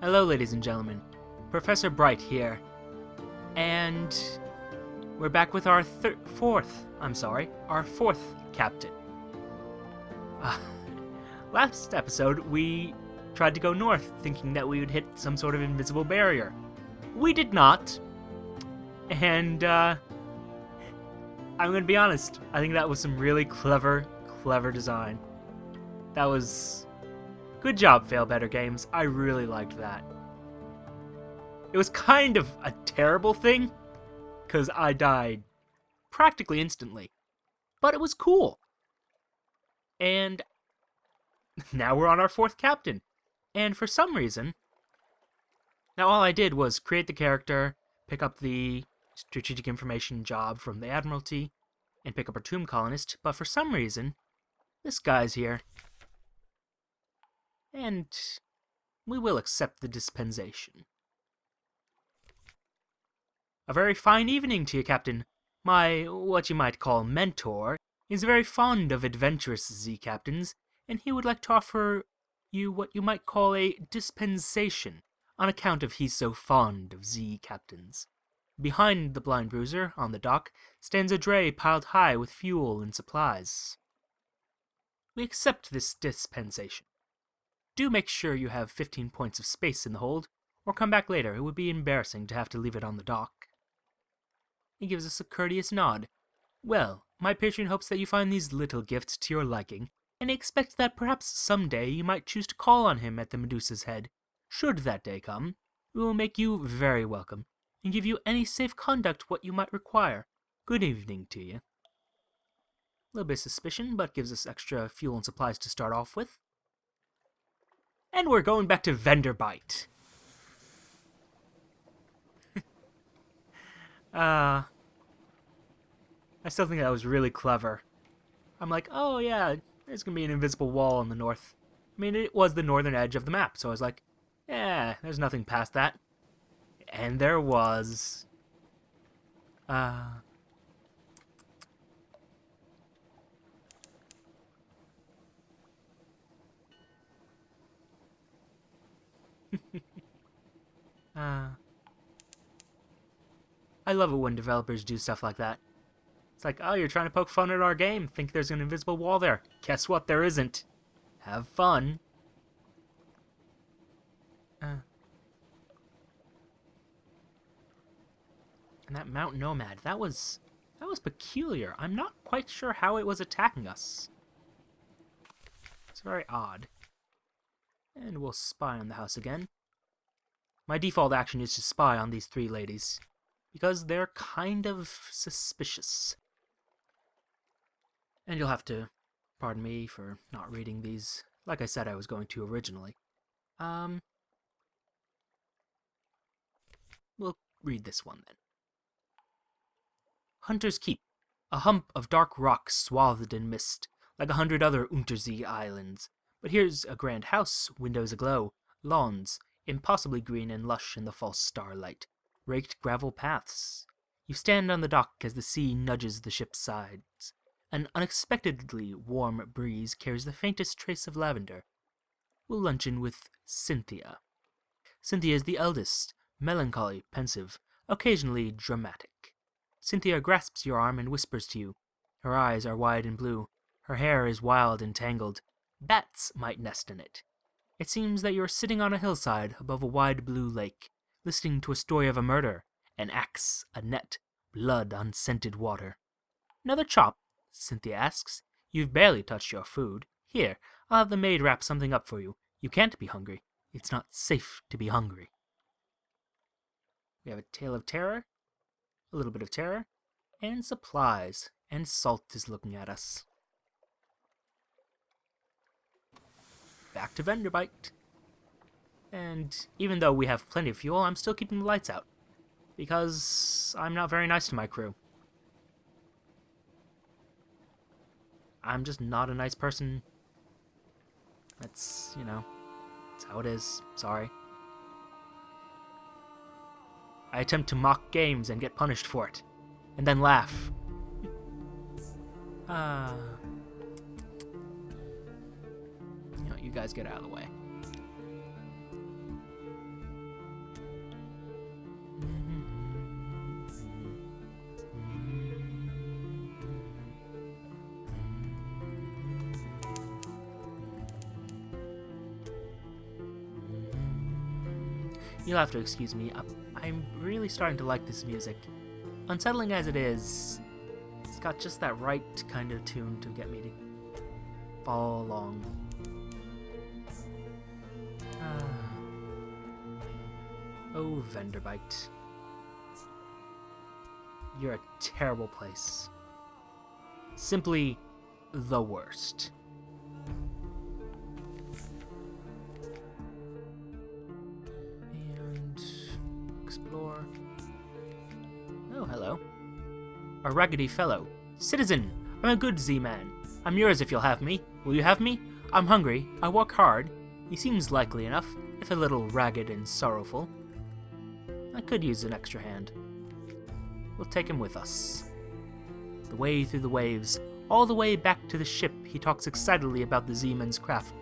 Hello, ladies and gentlemen. Professor Bright here. And we're back with our fourth captain. Last episode, we tried to go north, thinking that we would hit some sort of invisible barrier. We did not. And, I'm gonna be honest, I think that was some really clever design. That was... Good job, Failbetter Games. I really liked that. It was kind of a terrible thing, because I died practically instantly. But it was cool. And now we're on our fourth captain. And for some reason, now all I did was create the character, pick up the strategic information job from the Admiralty, and pick up our tomb colonist, but for some reason, this guy's here. And we will accept the dispensation. A very fine evening to you, Captain. My, what you might call mentor, is very fond of adventurous Z-Captains, and he would like to offer you what you might call a dispensation, on account of he's so fond of Z-Captains. Behind the Blind Bruiser, on the dock, stands a dray piled high with fuel and supplies. We accept this dispensation. Do make sure you have 15 points of space in the hold, or come back later. It would be embarrassing to have to leave it on the dock. He gives us a courteous nod. Well, my patron hopes that you find these little gifts to your liking, and he expects that perhaps someday you might choose to call on him at the Medusa's Head. Should that day come, we will make you very welcome, and give you any safe conduct what you might require. Good evening to you. A little bit of suspicion, but gives us extra fuel and supplies to start off with. And we're going back to Venderbite. I still think that was really clever. I'm like, oh yeah, there's gonna be an invisible wall on the north. I mean, it was the northern edge of the map, so I was like, yeah, there's nothing past that. And there was. I love it when developers do stuff like that. It's like, oh, you're trying to poke fun at our game. Think there's an invisible wall there. Guess what? There isn't. Have fun. And that Mount Nomad, that was peculiar. I'm not quite sure how it was attacking us. It's very odd. And we'll spy on the house again. My default action is to spy on these three ladies, because they're kind of suspicious. And you'll have to pardon me for not reading these, like I said I was going to originally. We'll read this one then. Hunter's Keep, a hump of dark rock swathed in mist, like 100 other Untersee islands. But here's a grand house, windows aglow, lawns, impossibly green and lush in the false starlight, raked gravel paths. You stand on the dock as the sea nudges the ship's sides. An unexpectedly warm breeze carries the faintest trace of lavender. We'll luncheon with Cynthia. Cynthia is the eldest, melancholy, pensive, occasionally dramatic. Cynthia grasps your arm and whispers to you. Her eyes are wide and blue. Her hair is wild and tangled. Bats might nest in it. It seems that you're sitting on a hillside above a wide blue lake, listening to a story of a murder, an axe, a net, blood on scented water. Another chop? Cynthia asks. You've barely touched your food. Here, I'll have the maid wrap something up for you. You can't be hungry. It's not safe to be hungry. We have a tale of terror, a little bit of terror, and supplies, and Salt is looking at us. Back to Venderbite. And even though we have plenty of fuel, I'm still keeping the lights out, because I'm not very nice to my crew. I'm just not a nice person. That's, that's how it is. Sorry. I attempt to mock games and get punished for it, and then laugh. You guys get out of the way. You'll have to excuse me. I'm really starting to like this music. Unsettling as it is, it's got just that right kind of tune to get me to follow along. Oh, Venderbite. You're a terrible place. Simply the worst. And explore. Oh, hello. A raggedy fellow. Citizen, I'm a good Z-man. I'm yours if you'll have me. Will you have me? I'm hungry. I work hard. He seems likely enough, if a little ragged and sorrowful. I could use an extra hand. We'll take him with us. The way through the waves, all the way back to the ship, he talks excitedly about the Z-man's craft.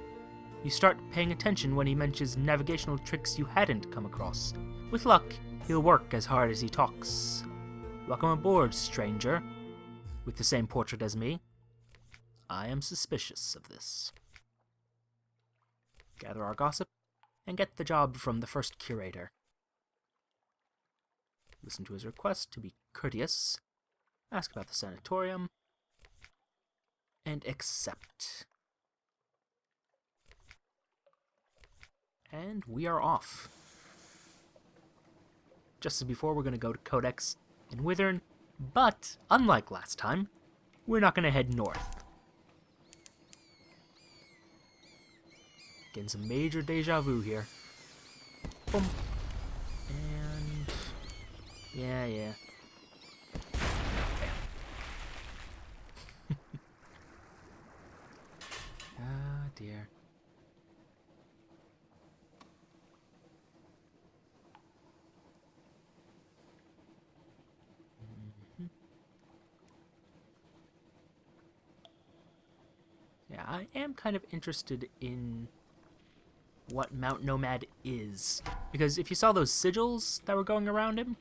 You start paying attention when he mentions navigational tricks you hadn't come across. With luck, he'll work as hard as he talks. Welcome aboard, stranger. With the same portrait as me. I am suspicious of this. Gather our gossip, and get the job from the first curator. Listen to his request to be courteous, ask about the sanatorium, and accept. And we are off. Just as before, we're going to go to Codex and Wherein, but unlike last time, we're not going to head north. Getting some major deja vu here. Boom. And yeah. Ah, dear. Yeah, I am kind of interested in what Mount Nomad is. Because if you saw those sigils that were going around him,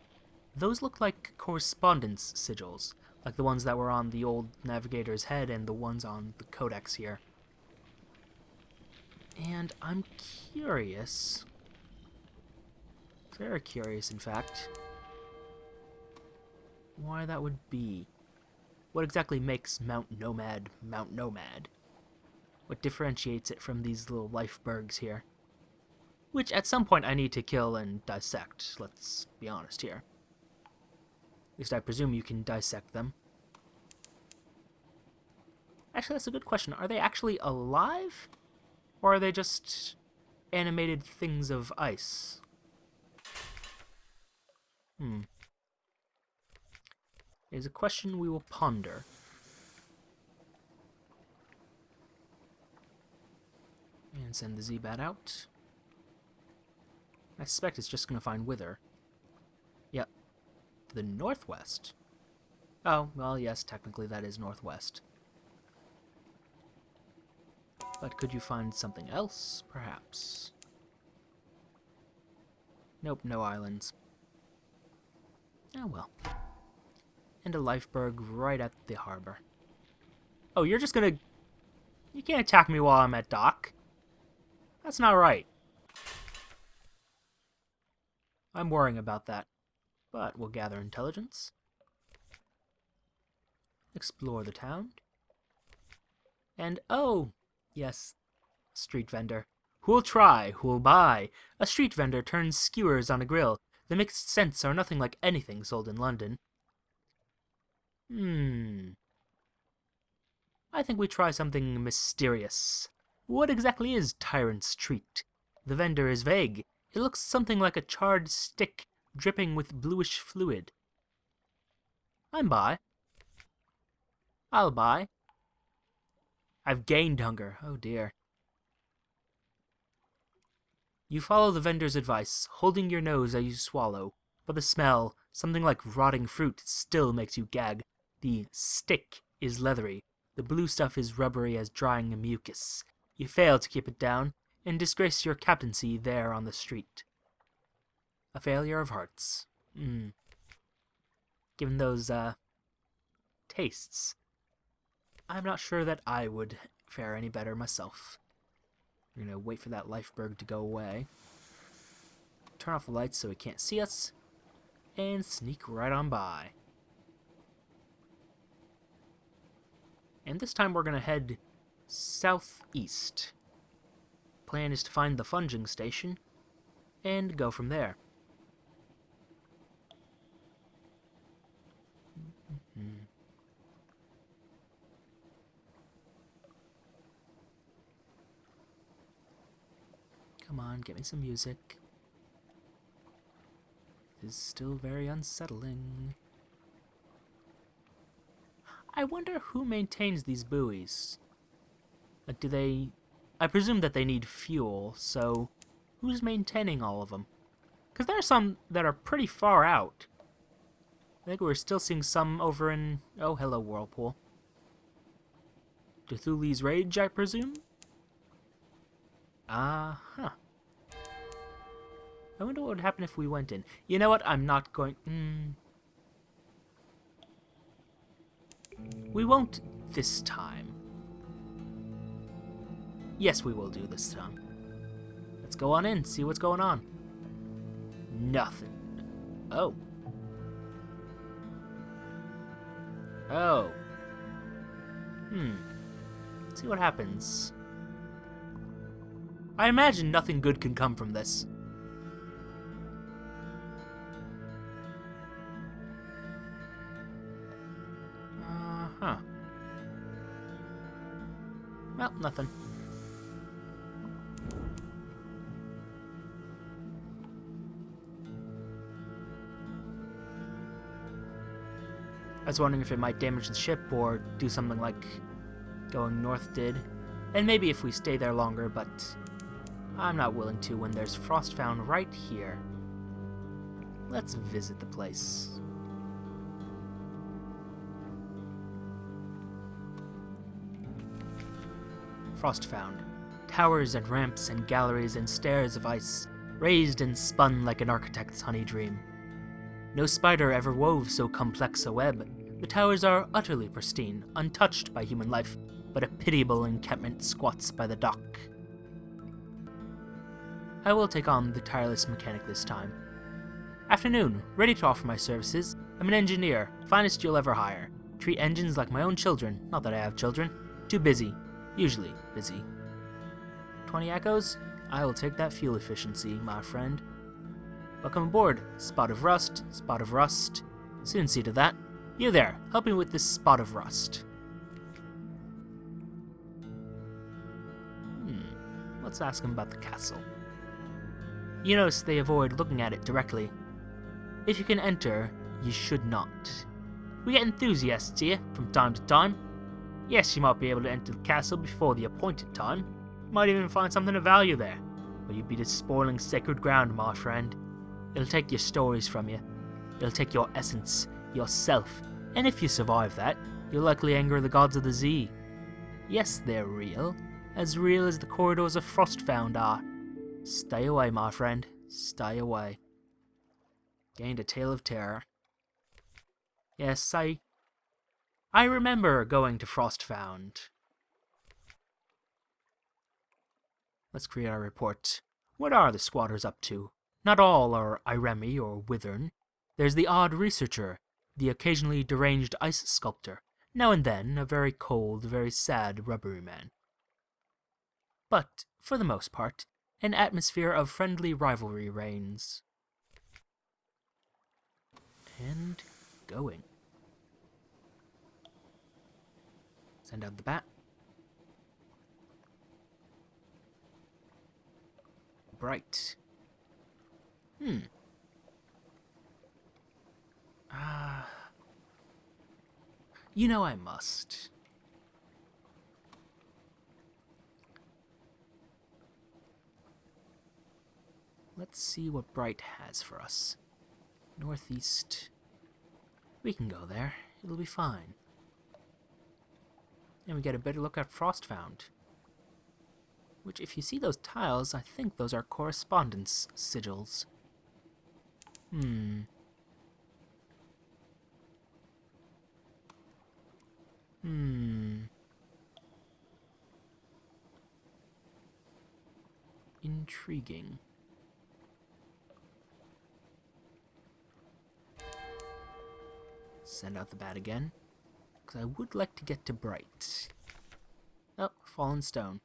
those look like correspondence sigils. Like the ones that were on the old navigator's head and the ones on the codex here. And I'm curious, very curious in fact, why that would be. What exactly makes Mount Nomad Mount Nomad? What differentiates it from these little lifebergs here? Which at some point I need to kill and dissect, let's be honest here. At least I presume you can dissect them. Actually, that's a good question. Are they actually alive? Or are they just animated things of ice? It is a question we will ponder. And send the Z-Bat out. I suspect it's just going to find Wither. Yep. To the northwest. Oh, well, yes, technically that is northwest. But could you find something else, perhaps? Nope, no islands. Oh well. And a lifeberg right at the harbor. Oh, you're just gonna... You can't attack me while I'm at dock. That's not right. I'm worrying about that. But we'll gather intelligence. Explore the town. And oh, yes, street vendor. Who'll try? Who'll buy? A street vendor turns skewers on a grill. The mixed scents are nothing like anything sold in London. I think we try something mysterious. What exactly is Tyrant's Treat? The vendor is vague. It looks something like a charred stick dripping with bluish fluid. I'm buy. I'll buy. I've gained hunger. Oh dear. You follow the vendor's advice, holding your nose as you swallow, but the smell, something like rotting fruit, still makes you gag. The stick is leathery. The blue stuff is rubbery as drying mucus. You fail to keep it down, and disgrace your captaincy there on the street. A failure of hearts. Given those, tastes, I'm not sure that I would fare any better myself. I'm gonna wait for that lifeberg to go away. turn off the lights so he can't see us, and sneak right on by. And this time we're going to head southeast. Plan is to find the funging station and go from there. Come on, get me some music. It is still very unsettling. I wonder who maintains these buoys. Like, do they... I presume that they need fuel, so who's maintaining all of them? Because there are some that are pretty far out. I think we're still seeing some over in... Oh, hello, Whirlpool. Cthulhu's Rage, I presume? Huh. I wonder what would happen if we went in. You know what? I'm not going... We won't this time. Yes, we will do this time. Let's go on in, see what's going on. Nothing. Oh. Oh. Let's see what happens. I imagine nothing good can come from this. Well, nothing. I was wondering if it might damage the ship or do something like going north did. And maybe if we stay there longer, but I'm not willing to when there's Frostfound right here. Let's visit the place. Frostfound. Towers and ramps and galleries and stairs of ice, raised and spun like an architect's honey dream. No spider ever wove so complex a web. The towers are utterly pristine, untouched by human life, but a pitiable encampment squats by the dock. I will take on the tireless mechanic this time. Afternoon, ready to offer my services. I'm an engineer, finest you'll ever hire. Treat engines like my own children, not that I have children. Too busy. Usually busy. 20 echoes? I will take that fuel efficiency, my friend. Welcome aboard. Spot of rust, spot of rust. Soon see to that. You there, help me with this spot of rust. Let's ask him about the castle. You notice they avoid looking at it directly. If you can enter, you should not. We get enthusiasts here from time to time. Yes, you might be able to enter the castle before the appointed time. You might even find something of value there. But you'd be despoiling sacred ground, my friend. It'll take your stories from you. It'll take your essence, yourself. And if you survive that, you'll likely anger the gods of the Sea. Yes, they're real. As real as the corridors of Frostfound are. Stay away, my friend. Stay away. Gained a tale of terror. Yes, I remember going to Frostfound. Let's create our report. What are the squatters up to? Not all are Iremi or Withern. There's the odd researcher, the occasionally deranged ice sculptor, now and then a very cold, very sad rubbery man. But, for the most part, an atmosphere of friendly rivalry reigns. And going. Send out the bat. Bright. You know I must. Let's see what Bright has for us. Northeast. We can go there. It'll be fine. And we get a better look at Frostfound. Which, if you see those tiles, I think those are correspondence sigils. Intriguing. Send out the bat again, because I would like to get to Bright. Oh, fallen stone.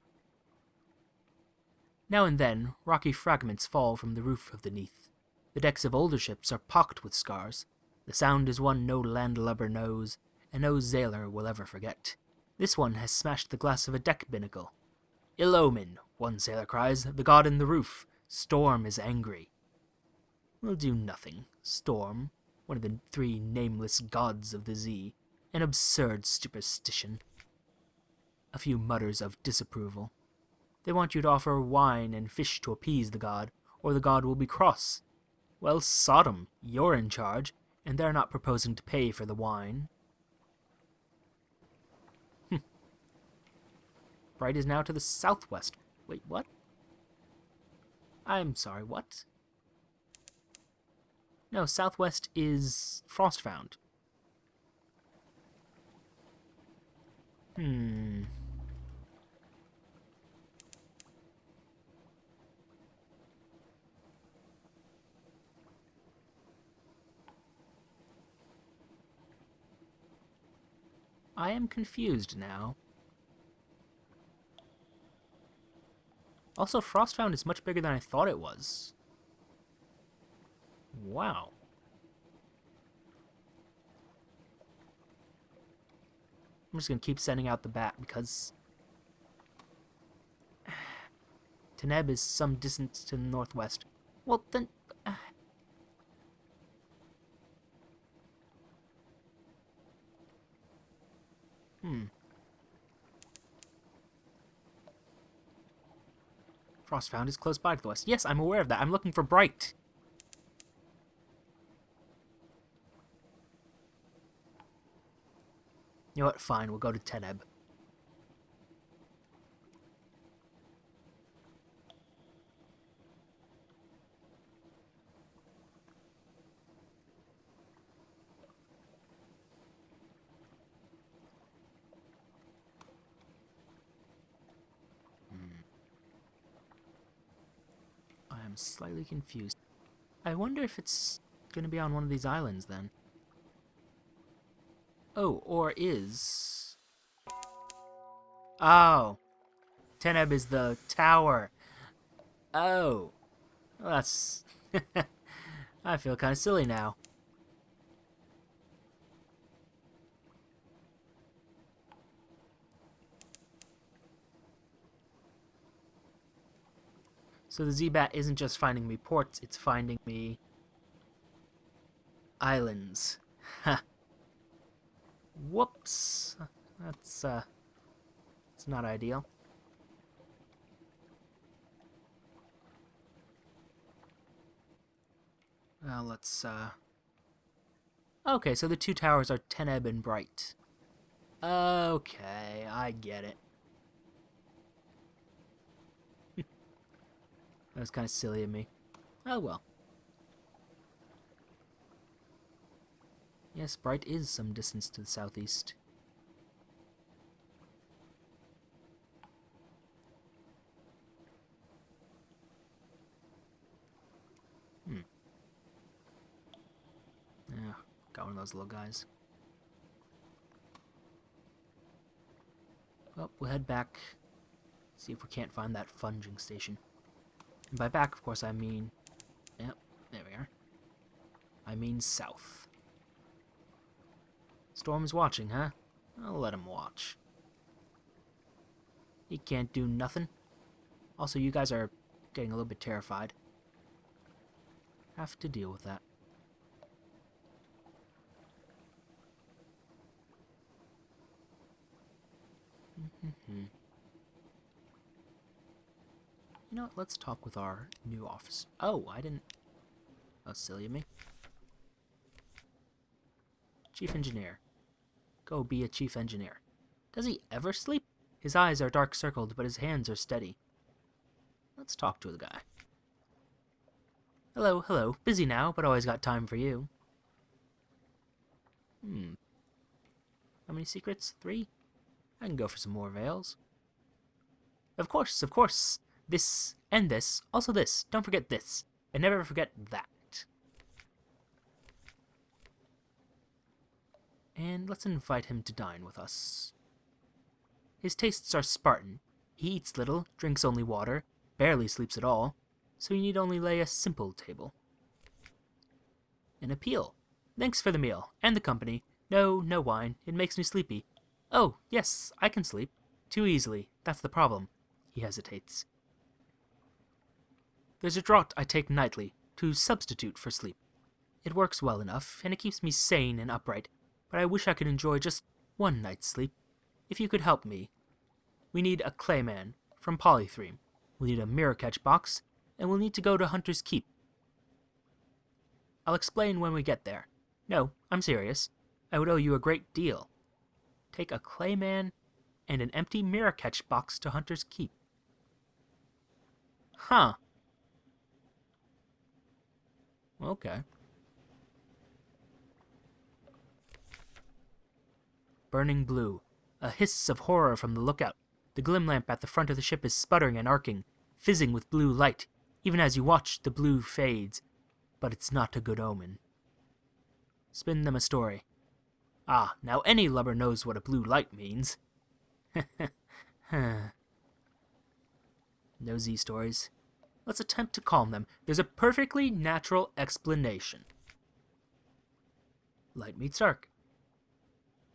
Now and then, rocky fragments fall from the roof of the Neath. The decks of older ships are pocked with scars. The sound is one no landlubber knows, and no sailor will ever forget. This one has smashed the glass of a deck binnacle. "Ill omen," one sailor cries, "the god in the roof. Storm is angry." Will do nothing. Storm, one of the 3 nameless gods of the sea, an absurd superstition. A few mutters of disapproval. They want you to offer wine and fish to appease the god, or the god will be cross. Well, Sodom, you're in charge, and they're not proposing to pay for the wine. Bright is now to the southwest. Wait, what? I'm sorry, what? No, southwest is Frostfound. I am confused now. Also, Frostfound is much bigger than I thought it was. Wow. I'm just going to keep sending out the bat because Teneb is some distance to the northwest. Well, then... Frostfound is close by to the west. Yes, I'm aware of that. I'm looking for Bright. You know what? Fine, we'll go to Teneb. I'm slightly confused. I wonder if it's going to be on one of these islands then. Oh, or is... Oh. Teneb is the tower. Oh. Well, that's... I feel kind of silly now. So the Z-Bat isn't just finding me ports, it's finding me... islands. Ha. Whoops. That's it's not ideal. Well, let's, Okay, so the 2 towers are Teneb and Bright. Okay, I get it. That was kind of silly of me. Oh well. Yes, Bright is some distance to the southeast. Yeah, got one of those little guys. Well, we'll head back, see if we can't find that funging station. And by back, of course, I mean... Yep, there we are. I mean south. Storm's watching, huh? I'll let him watch. He can't do nothing. Also, you guys are getting a little bit terrified. Have to deal with that. You know what? Let's talk with our new officer. Oh, I didn't... That's silly of me. Chief Engineer. Go be a Chief Engineer. Does he ever sleep? His eyes are dark circled, but his hands are steady. Let's talk to the guy. Hello, hello. Busy now, but always got time for you. How many secrets? 3? I can go for some more veils. Of course, of course. This and this. Also this. Don't forget this. And never forget that. And let's invite him to dine with us. His tastes are Spartan. He eats little, drinks only water, barely sleeps at all, so you need only lay a simple table. An appeal. Thanks for the meal, and the company. No wine. It makes me sleepy. Oh, yes, I can sleep. Too easily. That's the problem. He hesitates. There's a draught I take nightly, to substitute for sleep. It works well enough, and it keeps me sane and upright, but I wish I could enjoy just one night's sleep. If you could help me. We need a clayman, from Polythreme. We'll need a mirror catch box, and we'll need to go to Hunter's Keep. I'll explain when we get there. No, I'm serious. I would owe you a great deal. Take a clayman and an empty mirror catch box to Hunter's Keep. Huh. Okay. Burning blue. A hiss of horror from the lookout. The glim lamp at the front of the ship is sputtering and arcing, fizzing with blue light. Even as you watch, the blue fades. But it's not a good omen. Spin them a story. Ah, now any lubber knows what a blue light means. No Z stories. Let's attempt to calm them. There's a perfectly natural explanation. Light meets dark.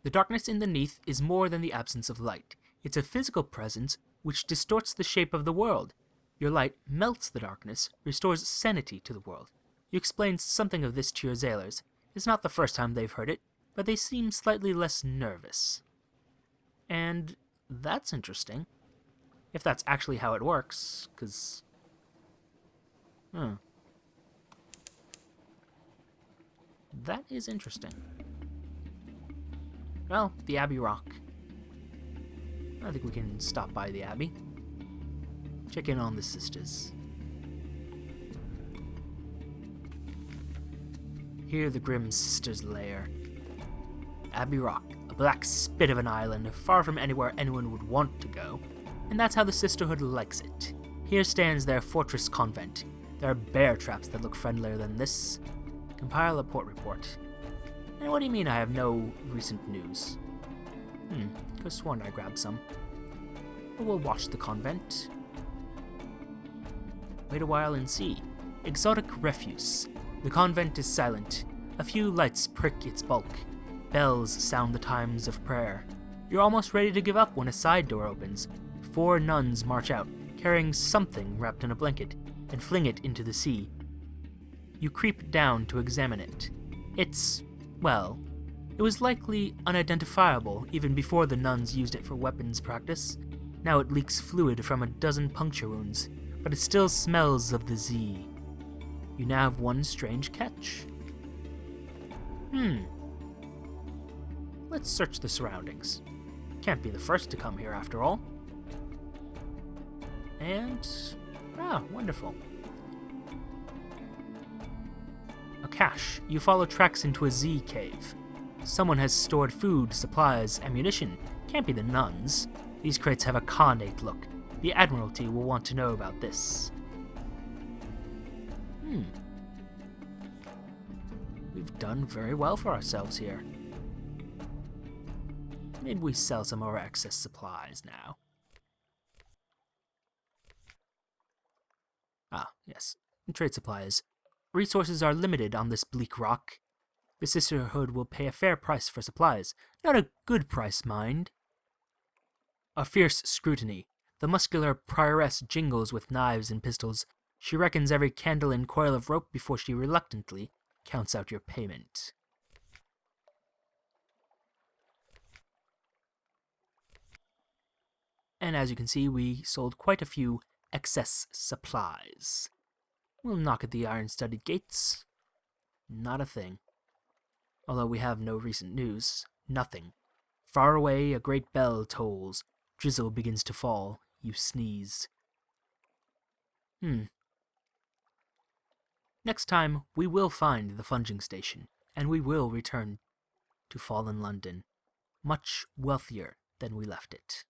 The darkness in the neath is more than the absence of light. It's a physical presence which distorts the shape of the world. Your light melts the darkness, restores sanity to the world. You explained something of this to your sailors. It's not the first time they've heard it, but they seem slightly less nervous. And that's interesting. If that's actually how it works, because... That is interesting. Well, the Abbey Rock. I think we can stop by the Abbey. Check in on the sisters. Here the grim sisters' lair. Abbey Rock, a black spit of an island, far from anywhere anyone would want to go. And that's how the sisterhood likes it. Here stands their fortress convent. There are bear traps that look friendlier than this. Compile a port report. And what do you mean I have no recent news? Could've sworn I grabbed some. But we'll watch the convent. Wait a while and see. Exotic refuse. The convent is silent. A few lights prick its bulk. Bells sound the times of prayer. You're almost ready to give up when a side door opens. 4 nuns march out, carrying something wrapped in a blanket, and fling it into the sea. You creep down to examine it. It's, well, it was likely unidentifiable even before the nuns used it for weapons practice. Now it leaks fluid from a dozen puncture wounds, but it still smells of the Z. You now have one strange catch. Let's search the surroundings. Can't be the first to come here after all. And... wonderful. A cache. You follow tracks into a Z cave. Someone has stored food, supplies, ammunition. Can't be the nuns. These crates have a Khanate look. The Admiralty will want to know about this. We've done very well for ourselves here. Maybe we sell some of our excess supplies now. Ah, yes. Trade supplies. Resources are limited on this bleak rock. The sisterhood will pay a fair price for supplies. Not a good price, mind. A fierce scrutiny. The muscular prioress jingles with knives and pistols. She reckons every candle and coil of rope before she reluctantly counts out your payment. And as you can see, we sold quite a few excess supplies. We'll knock at the iron-studded gates. Not a thing. Although we have no recent news. Nothing. Far away, a great bell tolls. Drizzle begins to fall. You sneeze. Next time, we will find the funging station, and we will return to Fallen London, much wealthier than we left it.